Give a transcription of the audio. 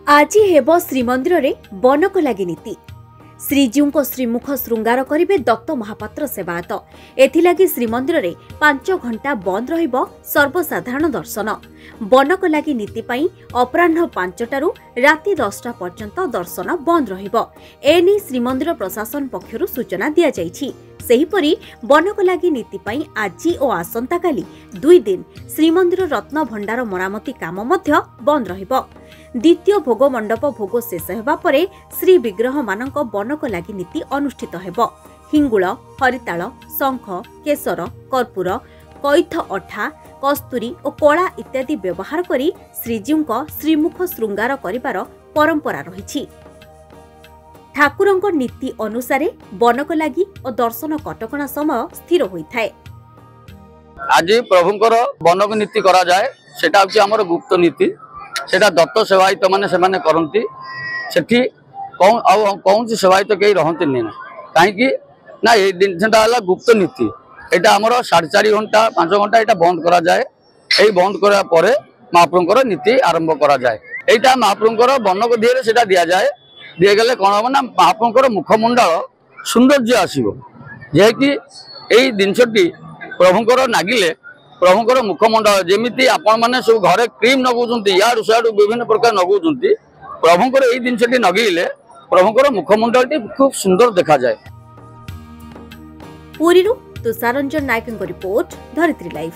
आज हेब श्रीमंदिर रे बनक लागि नीति श्रीजीव को श्रीमुख श्रृंगार करिवे दत्त महापात्र सेवायत एथिलागि श्रीमंदिर रे 5 घंटा बंद रहिबो सर्वसाधारण दर्शन बनक लागि नीति पई अपराह्न 5टारू राति 10टा पर्यंत दर्शन बंद रहिबो एनी श्रीमंदिर प्रशासन पक्षरु सूचना दिया जायछि। सेहिपरि बनक लागि नीति पई आजि ओ आसंता काली 2 दिन श्रीमंदिर रत्न भंडार मरामती काम मध्य बंद रहिबो। द्वितीय भोग मंडप भोग शेष हेबा परे श्री विग्रह मानक बनक लागि नीति अनुष्ठित हेबो। हिंगुळ, हरिताल, शंख, केसर, कर्पूर, कैथ अठा, कस्तूरी और कला इत्यादि व्यवहार करी श्रीजीव श्रीमुख श्रृंगार करिवार परंपरा रहिछि। ठाकुरंक नीति अनुसारे बनक लागि और दर्शन कटकणा समय स्थिर होइथाय। आज प्रभुंकर बनक नीति करा जाए सेटा होछि हमर गुप्त नीति सेटा दत्त सेवायत माने से माने करंती सेठी कौन सेवायत कई रहंती नहीं कहीं कि ना ये दिन सेटा हला गुप्त नीति एटा हमर 4.5 घंटा 5 घंटा एटा बंद करा जाए। एई बंद करा परे महाप्रभुंकर नीति आरंभ करा जाए। एटा महाप्रभुंकर बनक दिए सेटा दिया जाए दिए गले कोन हो ना महाप्रभुंकर मुखमंडल सौंदर्य आसीबो जे कि एई दिनसटी प्रभुंकर नागिले प्रभुंकर मुखमंडल जेमिति आपण माने सब घरे क्रीम नगुचंती यार साडू विभिन्न प्रकार नगुचंती प्रभुंकर एई दिनसटी नगीले प्रभुंकर मुखमंडलटी खूब सुंदर देखा जाए। पुरीरू तुषार रंजन नायकଙ୍କ रिपोर्ट धरित्री लाइव।